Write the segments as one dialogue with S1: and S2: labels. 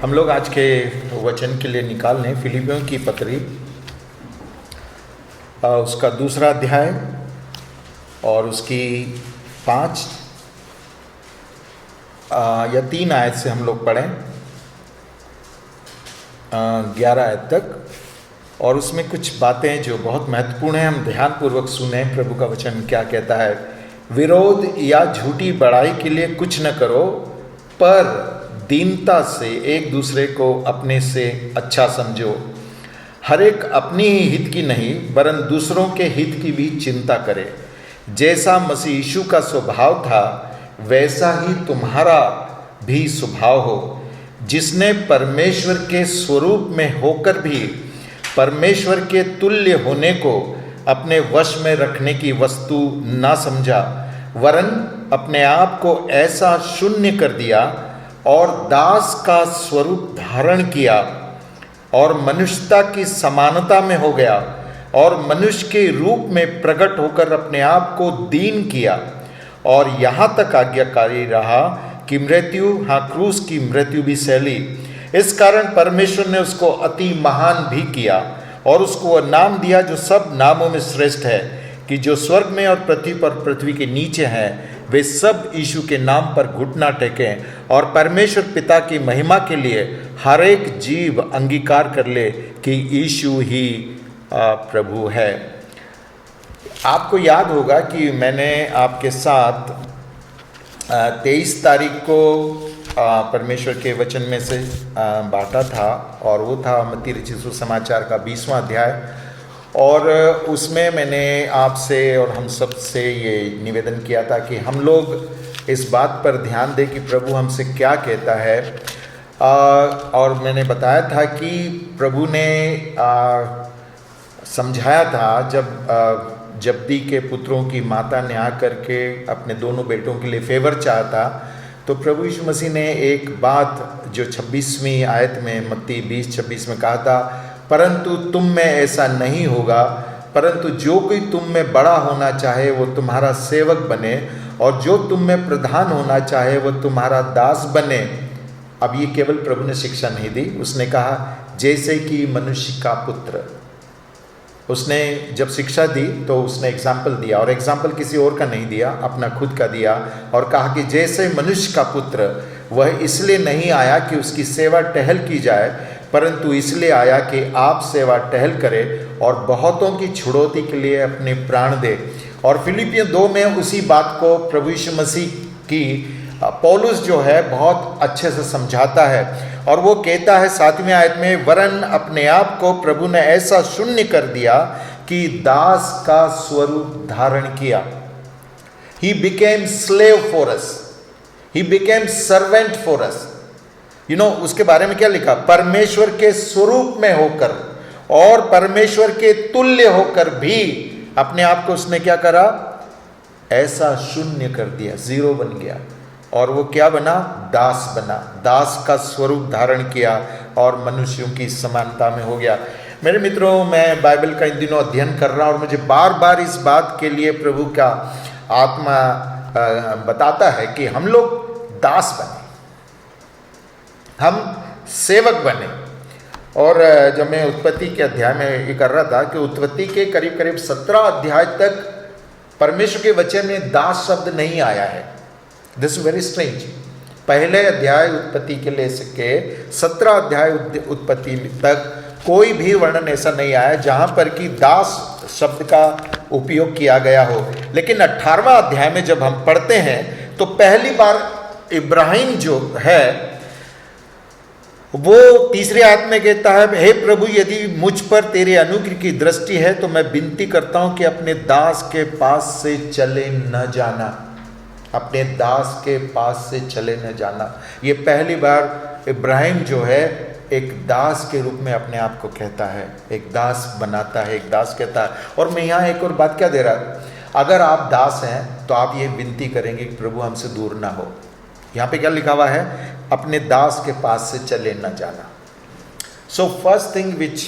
S1: हम लोग आज के वचन के लिए निकाल लें फिलिपियों की पत्री, उसका 2 अध्याय और उसकी 5 या 3 आयत से हम लोग पढ़ें 11 आयत तक। और उसमें कुछ बातें जो बहुत महत्वपूर्ण हैं, हम ध्यानपूर्वक सुने प्रभु का वचन क्या कहता है। विरोध या झूठी बड़ाई के लिए कुछ न करो, पर दीनता से एक दूसरे को अपने से अच्छा समझो। हर एक अपनी ही हित की नहीं वरन दूसरों के हित की भी चिंता करे। जैसा मसीह यीशु का स्वभाव था वैसा ही तुम्हारा भी स्वभाव हो, जिसने परमेश्वर के स्वरूप में होकर भी परमेश्वर के तुल्य होने को अपने वश में रखने की वस्तु ना समझा, वरन अपने आप को ऐसा शून्य कर दिया और दास का स्वरूप धारण किया और मनुष्यता की समानता में हो गया और मनुष्य के रूप में प्रकट होकर अपने आप को दीन किया और यहाँ तक आज्ञाकारी रहा कि मृत्यु, क्रूस की मृत्यु भी सहली। इस कारण परमेश्वर ने उसको अति महान भी किया और उसको वह नाम दिया जो सब नामों में श्रेष्ठ है, कि जो स्वर्ग में और पृथ्वी पर पृथ्वी के नीचे हैं वे सब यीशु के नाम पर घुटना टेकें और परमेश्वर पिता की महिमा के लिए हर एक जीव अंगीकार कर ले कि यीशु ही प्रभु है। आपको याद होगा कि मैंने आपके साथ 23 तारीख को परमेश्वर के वचन में से बांटा था और वो था मत्ती रचित सुसमाचार का 20वां अध्याय। और उसमें मैंने आपसे और हम सब से ये निवेदन किया था कि हम लोग इस बात पर ध्यान दें कि प्रभु हमसे क्या कहता है। और मैंने बताया था कि प्रभु ने समझाया था जब जब्दी के पुत्रों की माता ने आकर के अपने दोनों बेटों के लिए फेवर चाहा, तो प्रभु यीशु मसीह ने एक बात जो 26वीं आयत में मत्ती 20:26 में कहा था, परंतु तुम में ऐसा नहीं होगा, परंतु जो कोई तुम में बड़ा होना चाहे वो तुम्हारा सेवक बने और जो तुम में प्रधान होना चाहे वो तुम्हारा दास बने। अब ये केवल प्रभु ने शिक्षा नहीं दी, उसने कहा जैसे कि मनुष्य का पुत्र। उसने जब शिक्षा दी तो उसने एग्जाम्पल दिया और एग्जाम्पल किसी और का नहीं दिया, अपना खुद का दिया और कहा कि जैसे मनुष्य का पुत्र वह इसलिए नहीं आया कि उसकी सेवा टहल की जाए, परंतु इसलिए आया कि आप सेवा टहल करें और बहुतों की छुड़ौती के लिए अपने प्राण दे। और फिलिपियों 2 में उसी बात को प्रभु यीशु मसीह की पौलुस जो है बहुत अच्छे से समझाता है और वो कहता है 7वीं आयत में, वरन अपने आप को प्रभु ने ऐसा शून्य कर दिया कि दास का स्वरूप धारण किया। He became slave for us, he became servant for us। उसके बारे में क्या लिखा, परमेश्वर के स्वरूप में होकर और परमेश्वर के तुल्य होकर भी अपने आप को उसने क्या करा, ऐसा शून्य कर दिया, 0 बन गया और वो क्या बना, दास बना, दास का स्वरूप धारण किया और मनुष्यों की समानता में हो गया। मेरे मित्रों, मैं बाइबल का इन दिनों अध्ययन कर रहा और मुझे बार बार इस बात के लिए प्रभु का आत्मा बताता है कि हम लोग दास बने, हम सेवक बने। और जब मैं उत्पत्ति के अध्याय में ये कर रहा था कि उत्पत्ति के करीब करीब 17 अध्याय तक परमेश्वर के वचन में दास शब्द नहीं आया है। This is very strange. पहले अध्याय उत्पत्ति के ले के 17 अध्याय उत्पत्ति तक कोई भी वर्णन ऐसा नहीं आया जहां पर कि दास शब्द का उपयोग किया गया हो। लेकिन 18वां अध्याय में जब हम पढ़ते हैं तो पहली बार इब्राहिम जो है वो 3री आयत में कहता है, हे प्रभु यदि मुझ पर तेरे अनुग्रह की दृष्टि है तो मैं विनती करता हूं कि अपने दास के पास से चले न जाना, अपने दास के पास से चले न जाना। ये पहली बार इब्राहिम जो है एक दास के रूप में अपने आप को कहता है, एक दास बनाता है, एक दास कहता है। और मैं यहाँ एक और बात क्या दे रहा, अगर आप दास हैं तो आप ये विनती करेंगे कि प्रभु हमसे दूर ना हो। यहाँ पे क्या लिखा हुआ है, अपने दास के पास से चले न जाना। So first thing which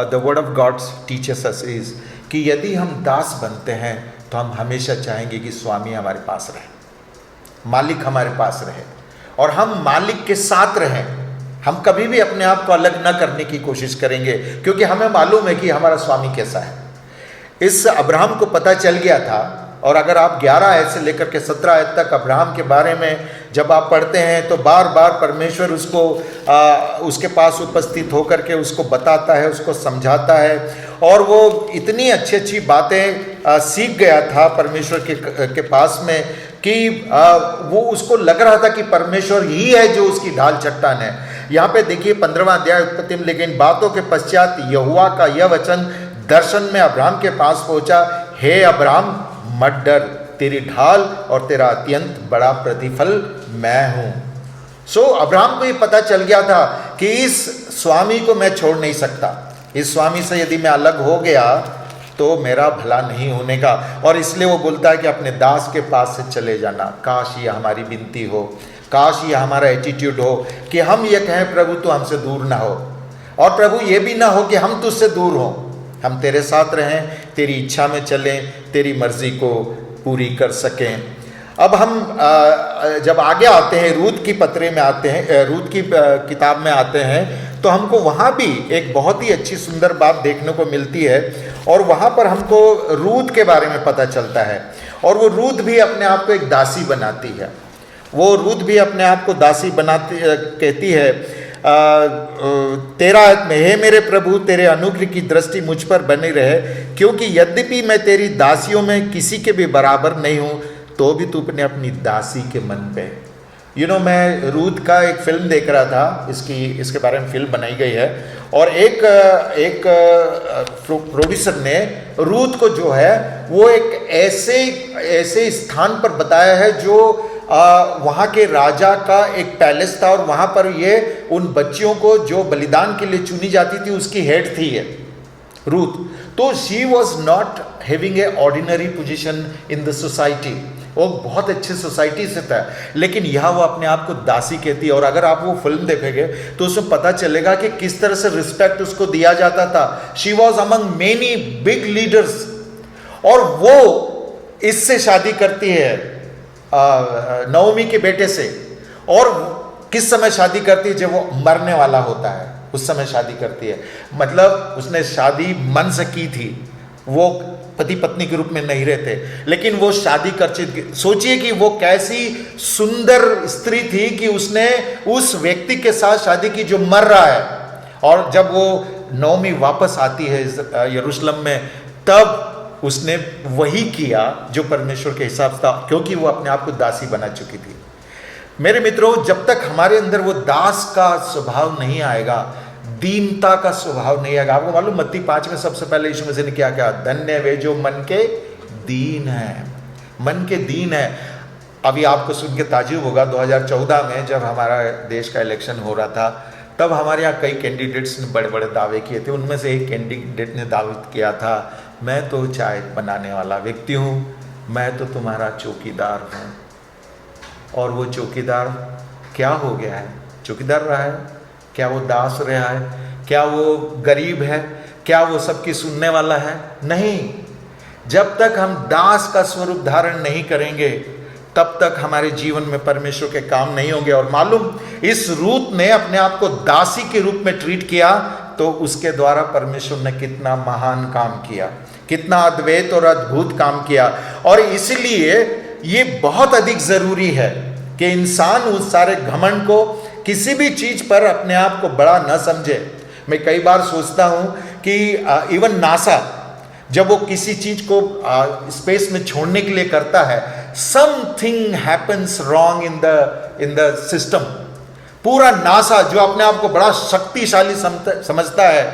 S1: the word of God teachers us is कि यदि हम दास बनते हैं तो हम हमेशा चाहेंगे कि स्वामी हमारे पास रहे, मालिक हमारे पास रहे और हम मालिक के साथ रहें। हम कभी भी अपने आप को अलग न करने की कोशिश करेंगे, क्योंकि हमें मालूम है कि हमारा स्वामी कैसा है। इस अब्राहम को पता चल गया था। और अगर आप 11 आयत से लेकर के 17 आयत तक अब्राहम के बारे में जब आप पढ़ते हैं तो बार बार परमेश्वर उसको उसके पास उपस्थित होकर के उसको बताता है, उसको समझाता है, और वो इतनी अच्छी अच्छी बातें सीख गया था परमेश्वर के पास में कि वो उसको लग रहा था कि परमेश्वर ही है जो उसकी ढाल चट्टान है। यहाँ पे देखिए 15वां अध्याय उत्पत्ति में, लेकिन बातों के पश्चात यहोवा का यह वचन दर्शन में अब्राहम के पास पहुंचा, हे अब्राहम मत डर, तेरी ढाल और तेरा अत्यंत बड़ा प्रतिफल मैं हूं। अब्राहम को ये पता चल गया था कि इस स्वामी को मैं छोड़ नहीं सकता, इस स्वामी से यदि मैं अलग हो गया तो मेरा भला नहीं होने का। और इसलिए वो बोलता है कि अपने दास के पास से चले जाना। काश ये हमारी विनती हो, काश ये हमारा एटीट्यूड हो कि हम ये कहें प्रभु तू हमसे दूर ना हो, और प्रभु ये भी ना हो कि हम तुझसे दूर हों। हम तेरे साथ रहें, तेरी इच्छा में चलें, तेरी मर्जी को पूरी कर सकें। अब हम जब आगे आते हैं, रूत की पत्री में आते हैं, रूत की किताब में आते हैं, तो हमको वहाँ भी एक बहुत ही अच्छी सुंदर बात देखने को मिलती है। और वहाँ पर हमको रूत के बारे में पता चलता है, और वो रूत भी अपने आप को एक दासी बनाती है। वो रूत भी अपने आप को दासी बनाती कहती है 13 आयत में, हे मेरे प्रभु तेरे अनुग्रह की दृष्टि मुझ पर बनी रहे, क्योंकि यद्यपि मैं तेरी दासियों में किसी के भी बराबर नहीं हूँ, तो भी तू अपने अपनी दासी के मन पे। मैं रूत का एक फिल्म देख रहा था, इसके बारे में फिल्म बनाई गई है, और एक प्रोड्यूसर ने रूत को जो है वो एक ऐसे स्थान पर बताया है जो वहाँ के राजा का एक पैलेस था, और वहाँ पर ये उन बच्चियों को जो बलिदान के लिए चुनी जाती थी उसकी हेड थी ये रूत। तो she was not having a ordinary position in the society, वो बहुत अच्छे सोसाइटी से था, लेकिन यहाँ वो अपने आप को दासी कहती है। और अगर आप वो फिल्म देखेंगे तो उसमें पता चलेगा कि किस तरह से रिस्पेक्ट उसको दिया जाता था। She was among many big leaders, और वो इससे शादी करती है नओमी के बेटे से। और किस समय शादी करती है? जब वो मरने वाला होता है उस समय शादी करती है। मतलब उसने शादी मन से की थी, वो पति पत्नी के रूप में नहीं रहते, लेकिन वो शादी कर चुकी। सोचिए कि वो कैसी सुंदर स्त्री थी कि उसने उस व्यक्ति के साथ शादी की जो मर रहा है। और जब वो नओमी वापस आती है यरूशलेम में, तब उसने वही किया जो परमेश्वर के हिसाब था, क्योंकि वो अपने आप को दासी बना चुकी थी। मेरे मित्रों, जब तक हमारे अंदर वो दास का स्वभाव नहीं आएगा, दीनता का स्वभाव नहीं आएगा। आपको मालूम मत्ती 5 में सबसे पहले यीशु मसीह ने क्या कहा? धन्य वे जो मन के दीन है, मन के दीन है। अभी आपको सुन के ताज्जुब होगा, 2014 में जब हमारा देश का इलेक्शन हो रहा था, तब हमारे यहाँ कई कैंडिडेट्स ने बड़े बड़े दावे किए थे। उनमें से एक कैंडिडेट ने दावा किया था, मैं तो चाय बनाने वाला व्यक्ति हूँ, मैं तो तुम्हारा चौकीदार हूँ। और वो चौकीदार क्या हो गया है? चौकीदार रहा है? क्या वो दास रहा है? क्या वो गरीब है? क्या वो सबकी सुनने वाला है? नहीं। जब तक हम दास का स्वरूप धारण नहीं करेंगे, तब तक हमारे जीवन में परमेश्वर के काम नहीं होंगे। और मालूम, इस रूत ने अपने आप को दासी के रूप में ट्रीट किया, तो उसके द्वारा परमेश्वर ने कितना महान काम किया, कितना अद्वैत और अद्भुत काम किया। और इसलिए ये बहुत अधिक जरूरी है कि इंसान उस सारे घमंड को, किसी भी चीज पर अपने आप को बड़ा न समझे। मैं कई बार सोचता हूं कि इवन नासा जब वो किसी चीज को स्पेस में छोड़ने के लिए करता है, something happens wrong in the system. पूरा नासा जो अपने आप को बड़ा शक्तिशाली समझता है,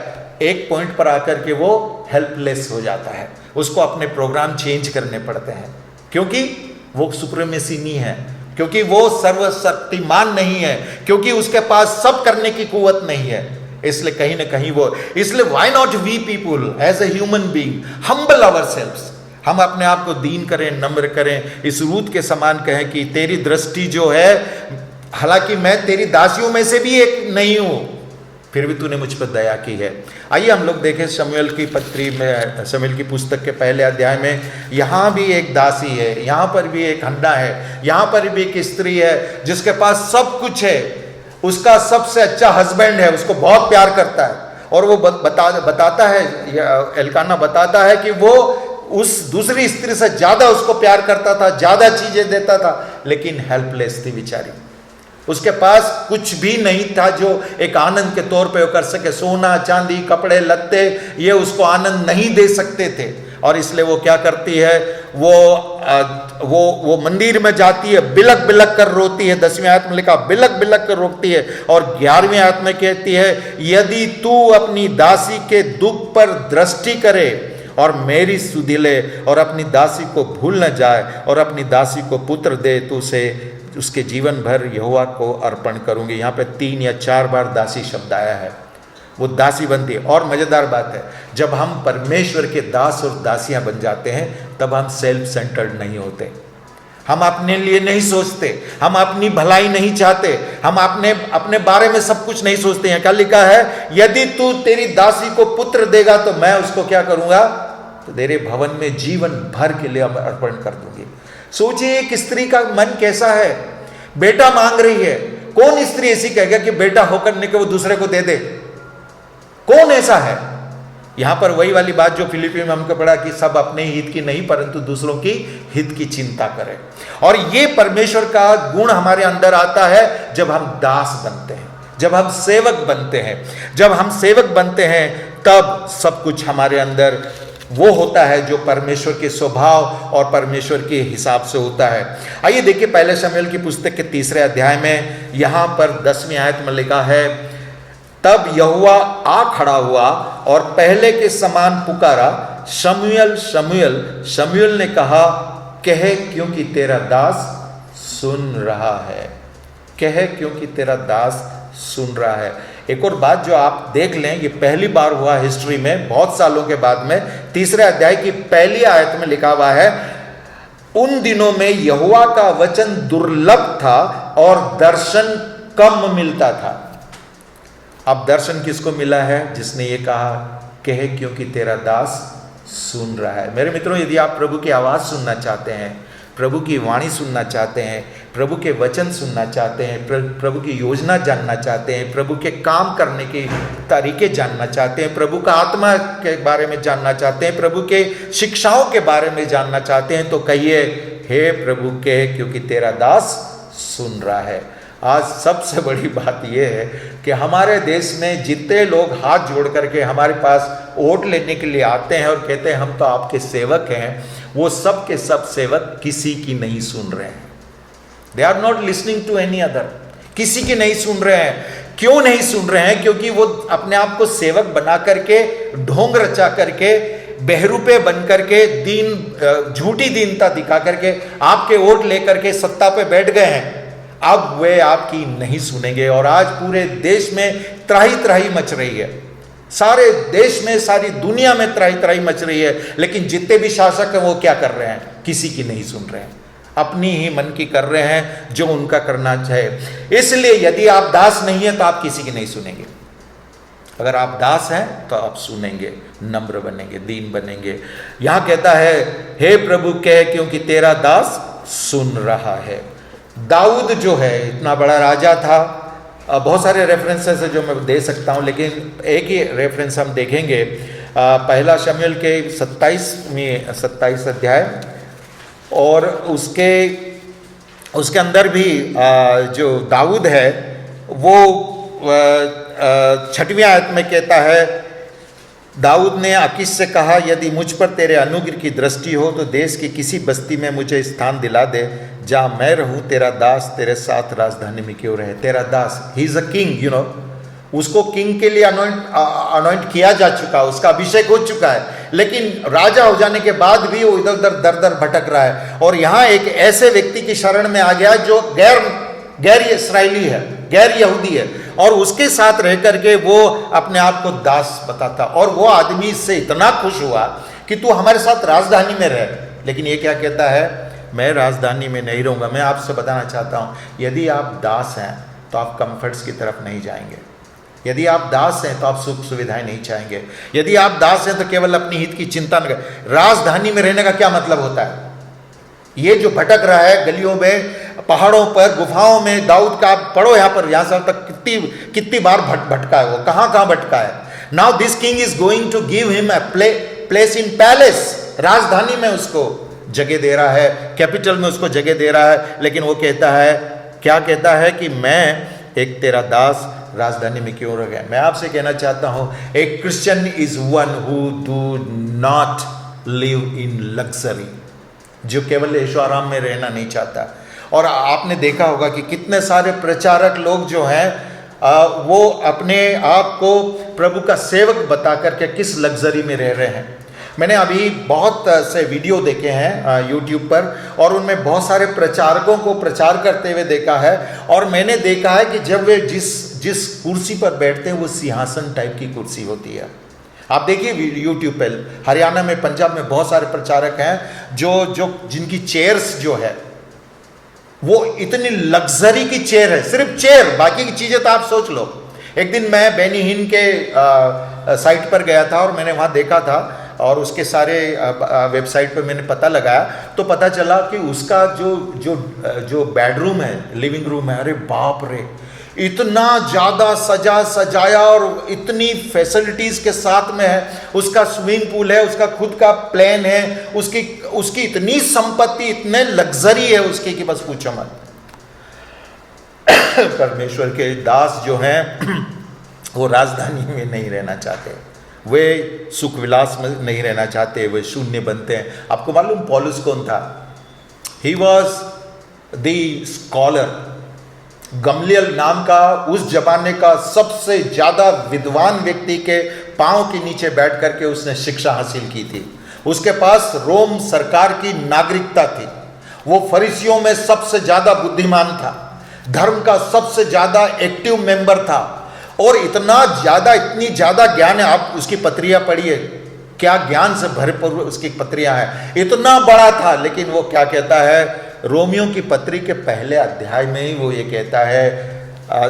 S1: एक पॉइंट पर आकर के वो हेल्पलेस हो जाता है। उसको अपने प्रोग्राम चेंज करने पड़ते हैं, क्योंकि वो सुप्रीमेसी नहीं है, क्योंकि वो सर्वशक्तिमान नहीं है, क्योंकि उसके पास सब करने की कुवत नहीं है। इसलिए कहीं ना कहीं वो, इसलिए why not we people as a human being humble ourselves, हम अपने आप को दीन करें, नम्र करें, इस रूत के समान कहें कि तेरी दृष्टि जो है, हालांकि मैं तेरी दासियों में से भी एक नहीं हूं, फिर भी तूने मुझ पर दया की है। आइए हम लोग देखें शमूएल की पत्री में, शमूएल की पुस्तक के पहले अध्याय में, यहाँ भी एक दासी है, यहाँ पर भी एक हन्ना है, यहाँ पर भी एक स्त्री है जिसके पास सब कुछ है। उसका सबसे अच्छा हस्बैंड है, उसको बहुत प्यार करता है। और वो बताता है, एल्काना बताता है कि वो उस दूसरी स्त्री से ज्यादा उसको प्यार करता था, ज्यादा चीजें देता था, लेकिन हेल्पलेस थी बेचारी। उसके पास कुछ भी नहीं था जो एक आनंद के तौर पे वो कर सके। सोना चांदी कपड़े लत्ते ये उसको आनंद नहीं दे सकते थे। और इसलिए वो क्या करती है, वो मंदिर में जाती है, बिलक बिलक कर रोती है। 10वीं आयत में लिखा बिलक बिलक कर रोती है। और 11वीं आयत में कहती है, यदि तू अपनी दासी के दुख पर दृष्टि करे और मेरी सुधि ले और अपनी दासी को भूल न जाए और अपनी दासी को पुत्र दे, तो उसे उसके जीवन भर यहोवा को अर्पण करूंगी। यहाँ पे 3 या 4 बार दासी शब्द आया है, वो दासी बनती है। और मजेदार बात है, जब हम परमेश्वर के दास और दासियां बन जाते हैं तब हम सेल्फ सेंटर्ड नहीं होते, हम अपने लिए नहीं सोचते, हम अपनी भलाई नहीं चाहते, हम अपने बारे में सब कुछ नहीं सोचते हैं। क्या लिखा है, यदि तू तेरी दासी को पुत्र देगा तो मैं उसको क्या करूंगा, तो तेरे भवन में जीवन भर के लिए अर्पण कर दूंगी। सोचिए एक स्त्री का मन कैसा है, बेटा मांग रही है। कौन स्त्री ऐसी कहेगा कि बेटा होकर के वो दूसरे को दे दे? कौन ऐसा है? यहां पर वही वाली बात जो फिलिपी में हमको पढ़ा कि सब अपने हित की नहीं परंतु दूसरों की हित की चिंता करें। और ये परमेश्वर का गुण हमारे अंदर आता है जब हम दास बनते हैं, जब हम सेवक बनते हैं। जब हम सेवक बनते हैं तब सब कुछ हमारे अंदर वो होता है जो परमेश्वर के स्वभाव और परमेश्वर के हिसाब से होता है। आइए देखिए पहले शमूएल की पुस्तक के 3 अध्याय में, यहां पर 10वीं आयत में लिखा है, तब यहोवा आ खड़ा हुआ और पहले के समान पुकारा, शमूएल शमूएल। शमूएल ने कहा, कहे क्योंकि तेरा दास सुन रहा है। कहे क्योंकि तेरा दास सुन रहा है। एक और बात जो आप देख लें, ये पहली बार हुआ हिस्ट्री में, बहुत सालों के बाद में। 3 अध्याय की पहली आयत में लिखा हुआ है, उन दिनों में यहोवा का वचन दुर्लभ था और दर्शन कम मिलता था। अब दर्शन किसको मिला है? जिसने ये कहा, कहे क्योंकि तेरा दास सुन रहा है। मेरे मित्रों, यदि आप प्रभु की आवाज सुनना चाहते हैं, प्रभु की वाणी सुनना चाहते हैं, प्रभु के वचन सुनना चाहते हैं, प्रभु की योजना जानना चाहते हैं, प्रभु के काम करने के तरीके जानना चाहते हैं, प्रभु का आत्मा के बारे में जानना चाहते हैं, प्रभु के शिक्षाओं के बारे में जानना चाहते हैं, तो कहिए, हे प्रभु कहे क्योंकि तेरा दास सुन रहा है। आज सबसे बड़ी बात यह है कि हमारे देश में जितने लोग हाथ जोड़ करके हमारे पास वोट लेने के लिए आते हैं और कहते हैं हम तो आपके सेवक हैं, वो सब के सब सेवक किसी की नहीं सुन रहे हैं। They are not listening to any other. किसी की नहीं सुन रहे हैं। क्यों नहीं सुन रहे हैं? क्योंकि वो अपने आप को सेवक बना करके, ढोंग रचा करके, बहरूपे बन करके, झूठी दीनता दिखा करके आपके वोट लेकर के सत्ता पे बैठ गए हैं। अब वे आपकी नहीं सुनेंगे। और आज पूरे देश में त्राही त्राही मच रही है, सारे देश में, सारी दुनिया में त्राही त्राही मच रही है। लेकिन जितने भी शासक हैं वो क्या कर रहे हैं? किसी की नहीं सुन रहे हैं, अपनी ही मन की कर रहे हैं जो उनका करना चाहे। इसलिए यदि आप दास नहीं है तो आप किसी की नहीं सुनेंगे। अगर आप दास हैं तो आप सुनेंगे, नम्र बनेंगे, दीन बनेंगे। यहां कहता है, हे प्रभु कहे क्योंकि तेरा दास सुन रहा है। दाऊद जो है इतना बड़ा राजा था। बहुत सारे रेफरेंसेस है जो मैं दे सकता हूं, लेकिन एक ही रेफरेंस हम देखेंगे। पहला शमूएल के 27 अध्याय, और उसके अंदर भी जो दाऊद है वो 6वीं आयत में कहता है, दाऊद ने आकीश से कहा, यदि मुझ पर तेरे अनुग्रह की दृष्टि हो तो देश की किसी बस्ती में मुझे स्थान दिला दे जहाँ मैं रहूँ। तेरा दास तेरे साथ राजधानी में क्यों रहे। तेरा दास, he is a king, you know, उसको किंग के लिए अनॉइंट किया जा चुका, उसका अभिषेक हो चुका है, लेकिन राजा हो जाने के बाद भी वो इधर उधर दर दर भटक रहा है। और यहाँ एक ऐसे व्यक्ति की शरण में आ गया जो गैर इसराइली है, गैर यहूदी है, और उसके साथ रह करके वो अपने आप को दास बताता। और वो आदमी इससे इतना खुश हुआ कि तू हमारे साथ राजधानी में रह। लेकिन ये क्या कहता है, मैं राजधानी में नहीं रहूँगा। मैं आपसे बताना चाहता हूँ, यदि आप दास हैं तो आप कंफर्ट्स की तरफ नहीं जाएंगे। यदि आप दास हैं तो आप सुख सुविधाएं नहीं चाहेंगे। यदि आप दास हैं तो केवल अपनी हित की चिंता न करें। राजधानी में रहने का क्या मतलब होता है? ये जो भटक रहा है गलियों में, पहाड़ों पर, गुफाओं में, दाऊद का आप पढ़ो यहाँ पर, यहाँ साल तक कितनी बार भटका है वो, कहाँ कहाँ भटका है। Now this king is going to give him a place in palace, राजधानी में उसको जगह दे रहा है, कैपिटल में उसको जगह दे रहा है, लेकिन वो कहता है, क्या कहता है कि मैं एक तेरा दास राजधानी में क्यों रह गया। मैं आपसे कहना चाहता हूं, एक Christian is one who do not live in luxury, जो केवल ऐशो आराम में रहना नहीं चाहता। और आपने देखा होगा कि कितने सारे प्रचारक लोग जो हैं वो अपने आप को प्रभु का सेवक बता करके किस लग्जरी में रह रहे हैं। मैंने अभी बहुत से वीडियो देखे हैं यूट्यूब पर, और उनमें बहुत सारे प्रचारकों को प्रचार करते हुए देखा है, और मैंने देखा है कि जब वे जिस कुर्सी पर बैठते हैं वो सिंहासन टाइप की कुर्सी होती है। आप देखिए यूट्यूब पर, हरियाणा में, पंजाब में बहुत सारे प्रचारक हैं जो जिनकी चेयर्स जो है वो इतनी लग्जरी की चेयर है, सिर्फ चेयर, बाकी की चीजें तो आप सोच लो। एक दिन मैं बेनी हिन के साइट पर गया था और मैंने वहाँ देखा था, और उसके सारे वेबसाइट पर मैंने पता लगाया तो पता चला कि उसका जो बेडरूम है, लिविंग रूम है, अरे बाप रे, इतना ज़्यादा सजाया और इतनी फैसिलिटीज़ के साथ में है। उसका स्विमिंग पूल है, उसका खुद का प्लेन है, उसकी इतनी संपत्ति, इतने लग्जरी है उसकी कि बस पूछो मत। परमेश्वर के दास जो हैं वो राजधानी में नहीं रहना चाहते, वे सुख विलास में नहीं रहना चाहते, वे शून्य बनते हैं। आपको मालूम पौलुस कौन था? He was the scholar. गमलियल नाम का उस जमाने का सबसे ज्यादा विद्वान व्यक्ति के पांव के नीचे बैठ करके उसने शिक्षा हासिल की थी। उसके पास रोम सरकार की नागरिकता थी। वो फरीसियों में सबसे ज्यादा बुद्धिमान था, धर्म का सबसे ज्यादा एक्टिव मेंबर था, और इतनी ज्यादा ज्ञान है। आप उसकी पत्रियां पढ़िए, क्या ज्ञान से भरपूर उसकी पत्रियां हैं, इतना बड़ा था। लेकिन वो क्या कहता है, रोमियो की पत्री के पहले अध्याय में ही वो ये कहता है,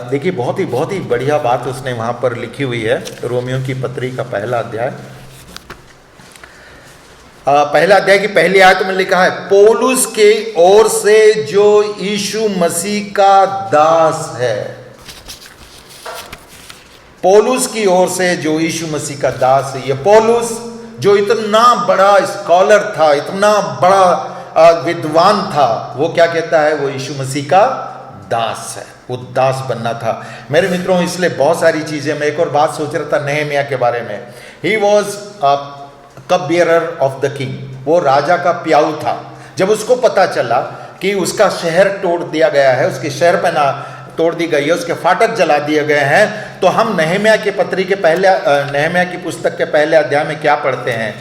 S1: देखिए बहुत ही बढ़िया बात उसने वहां पर लिखी हुई है। रोमियो की पत्री का पहला अध्याय, पहला अध्याय की पहली आयत में लिखा है, पौलुस के ओर से जो यीशु मसीह का दास है। पौलुस की ओर से जो यीशु मसीह का दास है। ये पौलुस जो इतना बड़ा स्कॉलर था, इतना बड़ा विद्वान था, वो क्या कहता है, वो यीशु मसीह का दास है, वो दास बनना था। मेरे मित्रों, इसलिए बहुत सारी चीजें, मैं एक और बात सोच रहा था नेहमिया के बारे में। He was cup bearer of the king, वो राजा का प्याऊ था। जब उसको पता चला कि उसका शहर तोड़ दिया गया है, उसके शहर पर ना तोड़ दी गई है, उसके फाटक जला दिए गए हैं, तो हम नेहमिया की पत्री के नेहमिया की पुस्तक के पहले अध्याय में क्या पढ़ते हैं।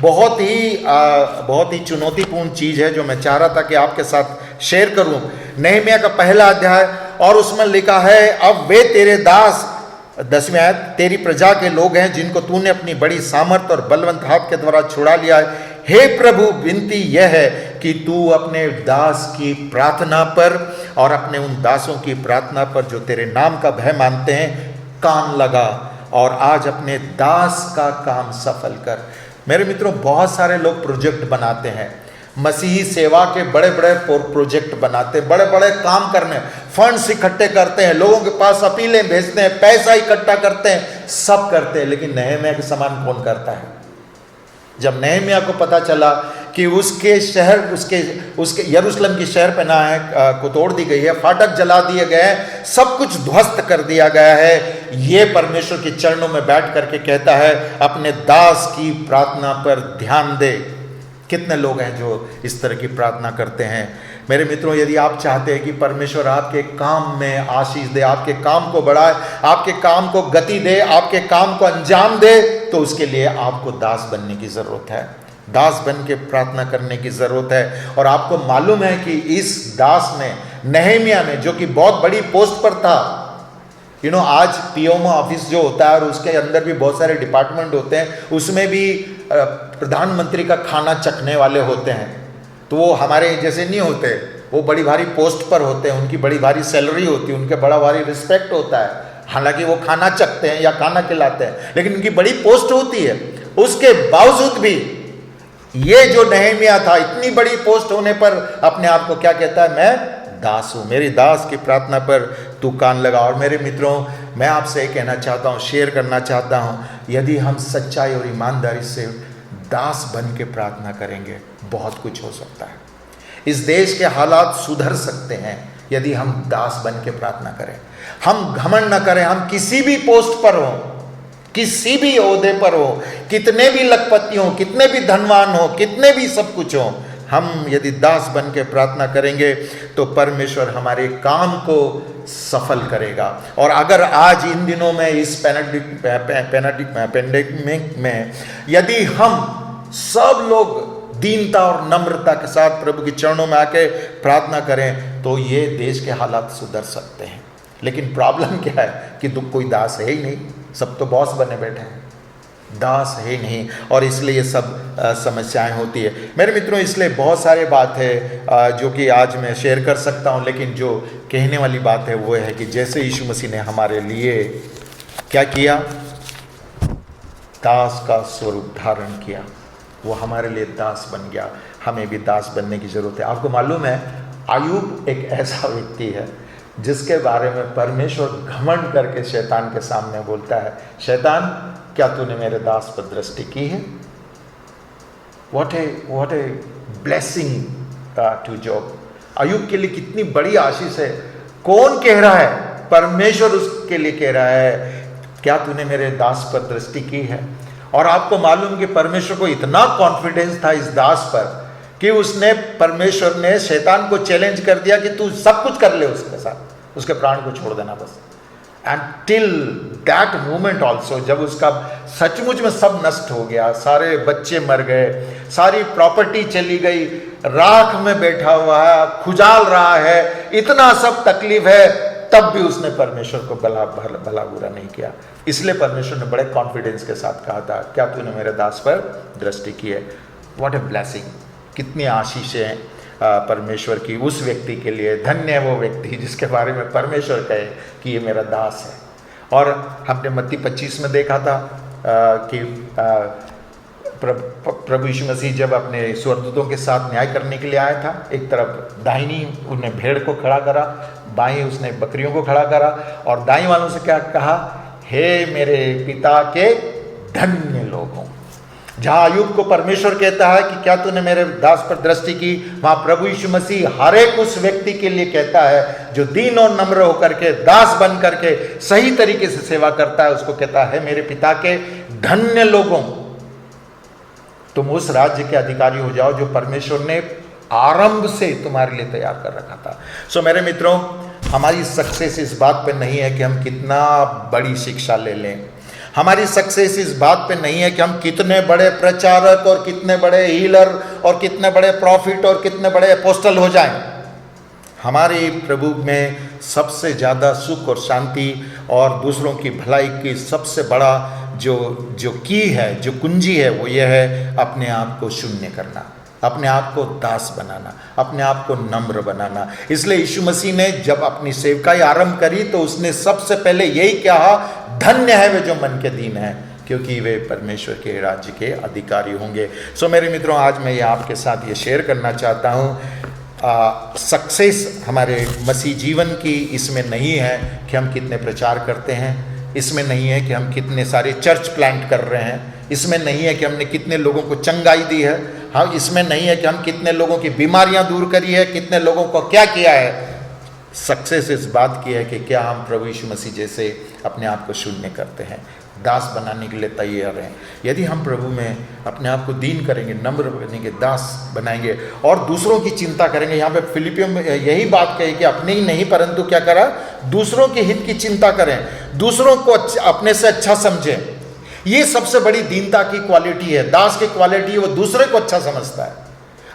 S1: बहुत ही चुनौतीपूर्ण चीज है जो मैं चाह रहा था कि आपके साथ शेयर करूं। नेहमिया का पहला अध्याय, और उसमें लिखा है, अब वे तेरे दास, 10वीं आयत, तेरी प्रजा के लोग हैं जिनको तूने अपनी बड़ी सामर्थ और बलवंत हाथ के द्वारा छुड़ा लिया है। हे प्रभु, विनती यह है कि तू अपने दास की प्रार्थना पर और अपने उन दासों की प्रार्थना पर जो तेरे नाम का भय मानते हैं कान लगा, और आज अपने दास का काम सफल कर। मेरे मित्रों, बहुत सारे लोग प्रोजेक्ट बनाते हैं, मसीही सेवा के बड़े बड़े प्रोजेक्ट बनाते हैं, बड़े बड़े काम करने, फंड्स इकट्ठे करते हैं, लोगों के पास अपीलें भेजते हैं, पैसा इकट्ठा करते हैं, सब करते हैं, लेकिन नेहमिया के समान कौन करता है? जब नेहमिया को पता चला कि उसके शहर, उसके यरूशलेम की शहर पे ना है को तोड़ दी गई है, फाटक जला दिए गए हैं, सब कुछ ध्वस्त कर दिया गया है, ये परमेश्वर के चरणों में बैठ करके कहता है, अपने दास की प्रार्थना पर ध्यान दे। कितने लोग हैं जो इस तरह की प्रार्थना करते हैं? मेरे मित्रों, यदि आप चाहते हैं कि परमेश्वर आपके काम में आशीष दे, आपके काम को बढ़ाए, आपके काम को गति दे, आपके काम को अंजाम दे, तो उसके लिए आपको दास बनने की जरूरत है, दास बन के प्रार्थना करने की जरूरत है। और आपको मालूम है कि इस दास ने, नेहमिया ने, जो कि बहुत बड़ी पोस्ट पर था, आज पीएमओ ऑफिस जो होता है और उसके अंदर भी बहुत सारे डिपार्टमेंट होते हैं, उसमें भी प्रधानमंत्री का खाना चखने वाले होते हैं, तो वो हमारे जैसे नहीं होते, वो बड़ी भारी पोस्ट पर होते हैं, उनकी बड़ी भारी सैलरी होती है, उनके बड़ा भारी रिस्पेक्ट होता है। हालांकि वो खाना चखते हैं या खाना खिलाते हैं, लेकिन उनकी बड़ी पोस्ट होती है। उसके बावजूद भी ये जो नेहमिया था, इतनी बड़ी पोस्ट होने पर अपने आप को क्या कहता है, मैं दास हूँ। मेरी दास की प्रार्थना पर तू कान लगा। और मेरे मित्रों, मैं आपसे कहना चाहता हूँ, शेयर करना चाहता हूँ, यदि हम सच्चाई और ईमानदारी से दास बन के प्रार्थना करेंगे, बहुत कुछ हो सकता है। इस देश के हालात सुधर सकते हैं यदि हम दास बन के प्रार्थना करें। हम घमंड न करें। हम किसी भी पोस्ट पर हो, किसी भी ओहदे पर हो, कितने भी लखपति हो, कितने भी धनवान हो, कितने भी सब कुछ हो, हम यदि दास बन के प्रार्थना करेंगे तो परमेश्वर हमारे काम को सफल करेगा। और अगर आज इन दिनों में इस पेंडेमिक में यदि हम सब लोग दीनता और नम्रता के साथ प्रभु के चरणों में आके प्रार्थना करें तो ये देश के हालात सुधर सकते हैं। लेकिन प्रॉब्लम क्या है कि कोई दास है ही नहीं, सब तो बॉस बने बैठे हैं, दास है ही नहीं, और इसलिए ये सब समस्याएं होती है। मेरे मित्रों, इसलिए बहुत सारे बात है जो कि आज मैं शेयर कर सकता हूं, लेकिन जो कहने वाली बात है वो है कि जैसे यीशु मसीह ने हमारे लिए क्या किया, दास का स्वरूप धारण किया, वो हमारे लिए दास बन गया। हमें भी दास बनने की जरूरत है। आपको मालूम है, अय्यूब एक ऐसा व्यक्ति है जिसके बारे में परमेश्वर घमंड करके शैतान के सामने बोलता है, शैतान, क्या तूने मेरे दास पर दृष्टि की है? What a blessing to Job. अय्यूब के लिए कितनी बड़ी आशीष है। कौन कह रहा है? परमेश्वर उसके लिए कह रहा है, क्या तूने मेरे दास पर दृष्टि की है? और आपको मालूम कि परमेश्वर को इतना कॉन्फिडेंस था इस दास पर कि परमेश्वर ने शैतान को चैलेंज कर दिया कि तू सब कुछ कर ले उसके साथ, उसके प्राण को छोड़ देना बस। And till that moment also, जब उसका सचमुच में सब नष्ट हो गया, सारे बच्चे मर गए, सारी प्रॉपर्टी चली गई, राख में बैठा हुआ है, खुजाल रहा है, इतना सब तकलीफ है, तब भी उसने परमेश्वर को भला बुरा नहीं किया। इसलिए परमेश्वर ने बड़े कॉन्फिडेंस के साथ कहा था, क्या तूने मेरे दास पर दृष्टि की है? What a blessing. कितनी आशीषें परमेश्वर की उस व्यक्ति के लिए। धन्य है वो व्यक्ति जिसके बारे में परमेश्वर कहे कि ये मेरा दास है। और हमने मत्ती 25 में देखा था कि प्रभु यीशु मसीह जब अपने स्वर्गदूतों के साथ न्याय करने के लिए आया था, एक तरफ दाहिनी उन्होंने भेड़ को खड़ा करा, बाएं उसने बकरियों को खड़ा करा, और दाई वालों से क्या कहा, हे मेरे पिता के धन्य लोगों। जहां अय्यूब को परमेश्वर कहता है कि क्या तूने मेरे दास पर दृष्टि की, वहां प्रभु यीशु मसीह हर एक उस व्यक्ति के लिए कहता है जो दीन और नम्र होकर के, दास बन करके सही तरीके से सेवा करता है, उसको कहता है मेरे पिता के धन्य लोगों, तुम उस राज्य के अधिकारी हो जाओ जो परमेश्वर ने आरंभ से तुम्हारे लिए तैयार कर रखा था। सो मेरे मित्रों, हमारी सक्सेस इस बात पे नहीं है कि हम कितना बड़ी शिक्षा ले लें। हमारी सक्सेस इस बात पे नहीं है कि हम कितने बड़े प्रचारक और कितने बड़े हीलर और कितने बड़े प्रॉफिट और कितने बड़े अपोस्टल हो जाएं। हमारे प्रभु में सबसे ज़्यादा सुख और शांति और दूसरों की भलाई की सबसे बड़ा जो की है, जो कुंजी है, वो ये है अपने आप को शून्य करना, अपने आप को दास बनाना, अपने आप को नम्र बनाना। इसलिए यीशु मसीह ने जब अपनी सेवकाई आरंभ करी तो उसने सबसे पहले यही कहा, धन्य है वे जो मन के दीन हैं, क्योंकि वे परमेश्वर के राज्य के अधिकारी होंगे। सो मेरे मित्रों, आज मैं ये आपके साथ ये शेयर करना चाहता हूँ, सक्सेस हमारे मसीह जीवन की इसमें नहीं है कि हम कितने प्रचार करते हैं, इसमें नहीं है कि हम कितने सारे चर्च प्लांट कर रहे हैं, इसमें नहीं है कि हमने कितने लोगों को चंगाई दी है, हाँ, इसमें नहीं है कि हम कितने लोगों की बीमारियां दूर करी है, कितने लोगों को क्या किया है। सक्सेस इस बात की है कि क्या हम प्रभु यीशु मसीह जैसे अपने आप को शून्य करते हैं, दास बनाने के लिए तैयार हैं। यदि हम प्रभु में अपने आप को दीन करेंगे, नम्र बनेंगे, दास बनाएंगे और दूसरों की चिंता करेंगे। यहाँ पे फिलिपियों में यही बात कही कि अपने ही नहीं परंतु क्या करा, दूसरों के हित की चिंता करें, दूसरों को अपने से अच्छा समझें। ये सबसे बड़ी दीनता की क्वालिटी है, दास की क्वालिटी है, वो दूसरे को अच्छा समझता है।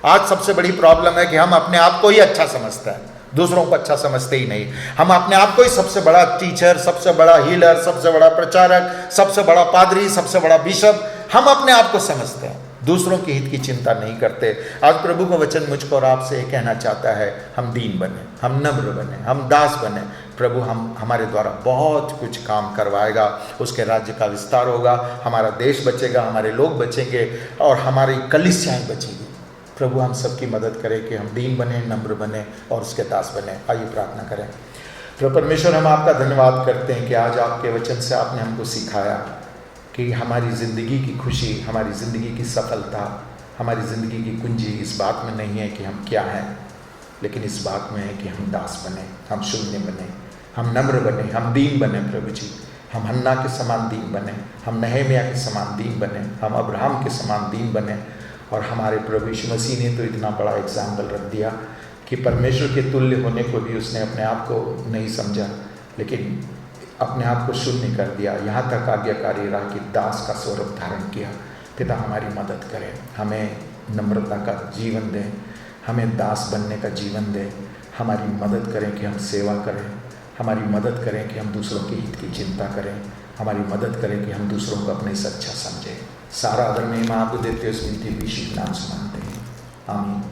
S1: आज सबसे बड़ी प्रॉब्लम है कि हम अपने आप को ही अच्छा समझते हैं, दूसरों को अच्छा समझते ही नहीं। हम अपने आप को ही सबसे बड़ा टीचर, सबसे बड़ा हीलर, सबसे बड़ा प्रचारक, सबसे बड़ा पादरी, सबसे बड़ा बिशप, हम अपने आप को समझते हैं, दूसरों के हित की चिंता नहीं करते। आज प्रभु का वचन मुझको और आपसे कहना चाहता है, हम दीन बने, हम नम्र बने, हम दास बने। प्रभु हमारे द्वारा बहुत कुछ काम करवाएगा, उसके राज्य का विस्तार होगा, हमारा देश बचेगा, हमारे लोग बचेंगे और हमारी कलीसियाएं बचेगी। प्रभु हम सबकी मदद करे कि हम दीन बने, नम्र बने और उसके दास बने। आइए प्रार्थना करें। प्रभु परमेश्वर, हम आपका धन्यवाद करते हैं कि आज आपके वचन से आपने हमको सिखाया कि हमारी ज़िंदगी की खुशी, हमारी ज़िंदगी की सफलता, हमारी ज़िंदगी की कुंजी इस बात में नहीं है कि हम क्या हैं, लेकिन इस बात में है कि हम दास बने, हम शून्य बने, हम नम्र बने, हम दीन बने। प्रभु जी, हम हन्ना के समान दीन बने, हम नहम्याह के समान दीन बने, हम अब्राहम के समान दीन बने। और हमारे प्रभु यीशु मसीह ने तो इतना बड़ा एग्जाम्पल रख दिया कि परमेश्वर के तुल्य होने को भी उसने अपने आप को नहीं समझा, लेकिन अपने आप को शून्य कर दिया, यहाँ तक आज्ञाकारी रहा कि दास का स्वरूप धारण किया। पिता हमारी मदद करें, हमें नम्रता का जीवन दें, हमें दास बनने का जीवन दें, हमारी मदद करें कि हम सेवा करें, हमारी मदद करें कि हम दूसरों के हित की चिंता करें, हमारी मदद करें कि हम दूसरों को अपने से अच्छा समझें। सारा आदर महिमा आपको देते हुए इस विनती यीशु के नाम से मांगते हैं, आमीन।